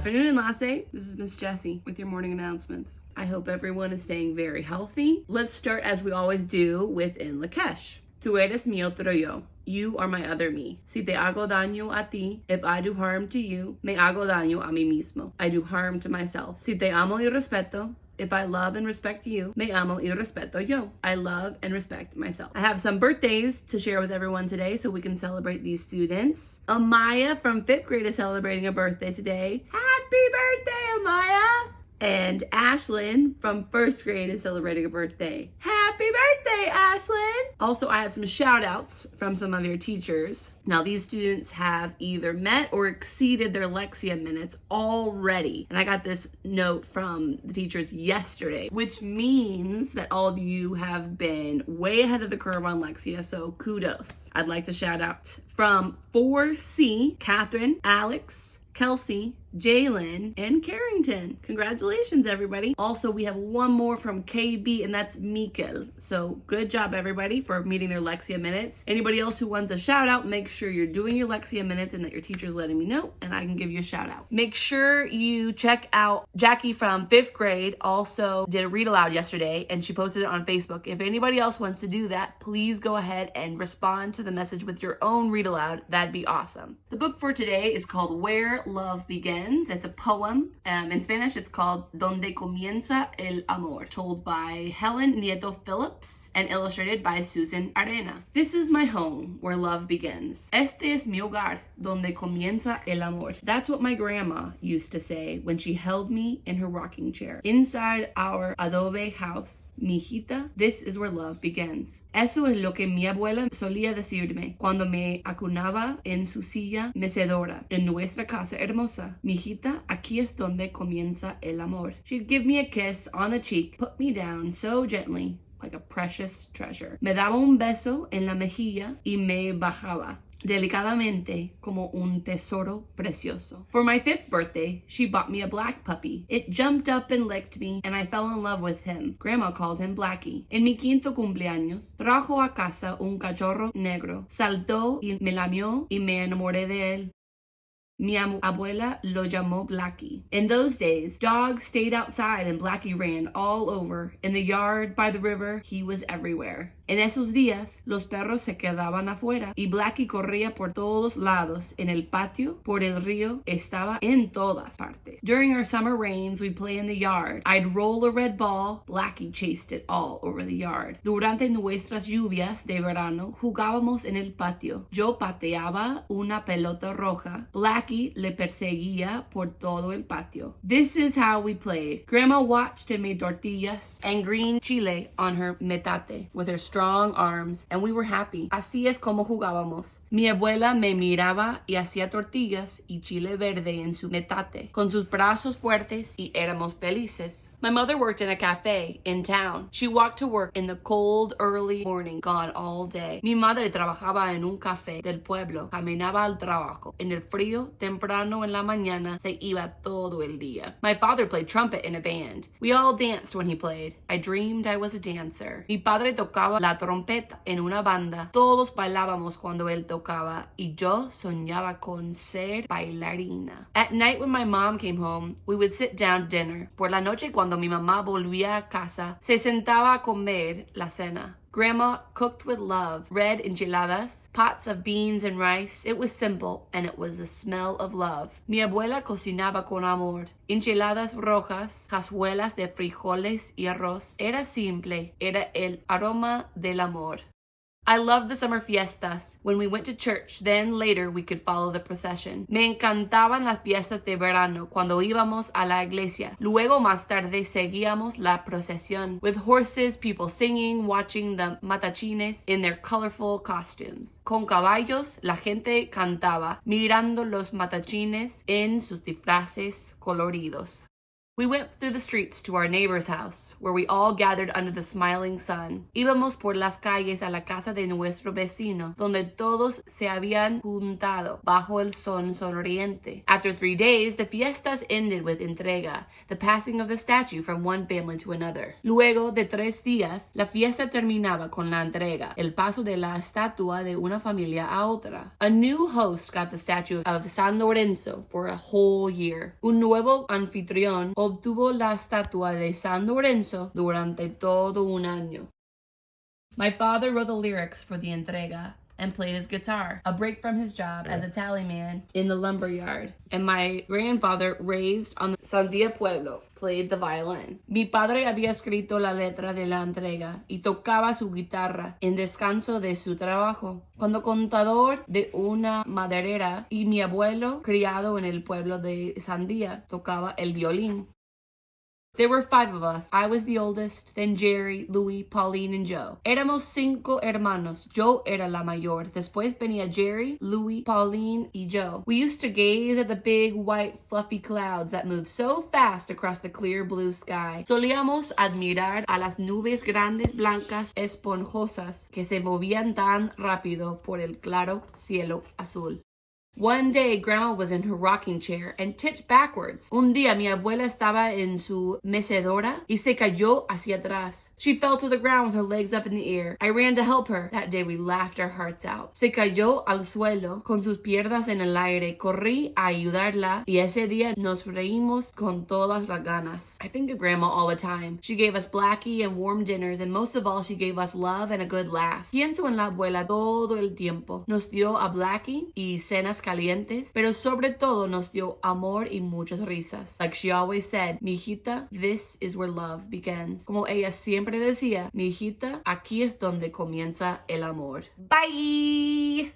afternoon, Enlace. This is Miss Jessie with your morning announcements. I hope everyone is staying very healthy. Let's start as we always do with En Lakesh. Tú eres mi otro yo. You are my other me. Si te hago daño a ti, if I do harm to you, me hago daño a mí mismo. I do harm to myself. Si te amo y respeto, if I love and respect you, me amo y respeto yo. I love and respect myself. I have some birthdays to share with everyone today so we can celebrate these students. Amaya from 5th grade is celebrating a birthday today. Happy birthday, Amaya! And Ashlyn from 1st grade is celebrating a birthday. Happy birthday, Ashlyn! Also, I have some shout outs from some of your teachers. Now, these students have either met or exceeded their Lexia minutes already. And I got this note from the teachers yesterday, which means that all of you have been way ahead of the curve on Lexia, so kudos. I'd like to shout out from 4C, Catherine, Alex, Kelsey, Jalen, and Carrington. Congratulations, everybody. Also, we have one more from KB, and that's Mikel. So good job, everybody, for meeting their Lexia minutes. Anybody else who wants a shout out, make sure you're doing your Lexia minutes and that your teacher's letting me know, and I can give you a shout out. Make sure you check out Jackie from 5th grade. Also did a read aloud yesterday, and she posted it on Facebook. If anybody else wants to do that, please go ahead and respond to the message with your own read aloud. That'd be awesome. The book for today is called Where Love Begins. It's a poem. In Spanish, it's called Donde Comienza el Amor, told by Helen Nieto Phillips and illustrated by Susan Arena. This is my home where love begins. Este es mi hogar donde comienza el amor. That's what my grandma used to say when she held me in her rocking chair. Inside our adobe house, mijita, this is where love begins. Eso es lo que mi abuela solía decirme cuando me acunaba en su silla mecedora en nuestra casa hermosa. Mijita, aquí es donde comienza el amor. She'd give me a kiss on the cheek, put me down so gently, like a precious treasure. Me daba un beso en la mejilla y me bajaba delicadamente como un tesoro precioso. For my 5th birthday, she bought me a black puppy. It jumped up and licked me, and I fell in love with him. Grandma called him Blackie. En mi 5º cumpleaños, trajo a casa un cachorro negro. Saltó y me lamió y me enamoré de él. Mi abuela lo llamó Blackie. In those days, dogs stayed outside and Blackie ran all over. In the yard, by the river, he was everywhere. En esos días, los perros se quedaban afuera y Blackie corría por todos lados. En el patio, por el río, estaba en todas partes. During our summer rains, we'd play in the yard. I'd roll a red ball. Blackie chased it all over the yard. Durante nuestras lluvias de verano, jugábamos en el patio. Yo pateaba una pelota roja. Blackie le perseguía por todo el patio. This is how we played. Grandma watched and made tortillas and green chile on her metate with her strong arms, and we were happy. Así es como jugábamos. Mi abuela me miraba y hacía tortillas y chile verde en su metate con sus brazos fuertes y éramos felices. My mother worked in a cafe in town. She walked to work in the cold, early morning, gone all day. Mi madre trabajaba en un café del pueblo, caminaba al trabajo. En el frío, temprano en la mañana, se iba todo el día. My father played trumpet in a band. We all danced when he played. I dreamed I was a dancer. Mi padre tocaba la trompeta en una banda. Todos bailábamos cuando él tocaba y yo soñaba con ser bailarina. At night when my mom came home, we would sit down to dinner. Por la noche cuando mi mamá volvía a casa, se sentaba a comer la cena. Grandma cooked with love, red enchiladas, pots of beans and rice. It was simple, and it was the smell of love. Mi abuela cocinaba con amor. Enchiladas rojas, cazuelas de frijoles y arroz. Era simple, era el aroma del amor. I loved the summer fiestas when we went to church, then later we could follow the procession. Me encantaban las fiestas de verano cuando íbamos a la iglesia. Luego más tarde seguíamos la procesión with horses, people singing, watching the matachines in their colorful costumes. Con caballos, la gente cantaba, mirando los matachines en sus disfraces coloridos. We went through the streets to our neighbor's house, where we all gathered under the smiling sun. Íbamos por las calles a la casa de nuestro vecino, donde todos se habían juntado bajo el sol sonriente. After 3 days, the fiestas ended with entrega, the passing of the statue from one family to another. Luego de 3 días, la fiesta terminaba con la entrega, el paso de la estatua de una familia a otra. A new host got the statue of San Lorenzo for a whole year. Un nuevo anfitrión obtuvo la estatua de San Lorenzo durante todo un año. My father wrote the lyrics for the entrega and played his guitar, a break from his job as a tallyman in the lumber yard. And my grandfather, raised on the Sandia Pueblo, played the violin. Mi padre había escrito la letra de la entrega y tocaba su guitarra en descanso de su trabajo. Cuando contador de una maderera y mi abuelo, criado en el pueblo de Sandia, tocaba el violín. There were 5 of us. I was the oldest, then Jerry, Louis, Pauline, and Joe. Éramos 5 hermanos. Yo era la mayor. Después venía Jerry, Louis, Pauline, y Joe. We used to gaze at the big, white, fluffy clouds that moved so fast across the clear blue sky. Solíamos admirar a las nubes grandes, blancas, esponjosas, que se movían tan rápido por el claro cielo azul. One day, Grandma was in her rocking chair and tipped backwards. Un día, mi abuela estaba en su mecedora y se cayó hacia atrás. She fell to the ground with her legs up in the air. I ran to help her. That day, we laughed our hearts out. Se cayó al suelo con sus piernas en el aire. Corrí a ayudarla y ese día nos reímos con todas las ganas. I think of Grandma all the time. She gave us Blackie and warm dinners, and most of all, she gave us love and a good laugh. Pienso en la abuela todo el tiempo. Nos dio a Blackie y cenas calientes, pero sobre todo nos dio amor y muchas risas. Like she always said, mi hijita, this is where love begins. Como ella siempre decía, mi hijita, aquí es donde comienza el amor. Bye!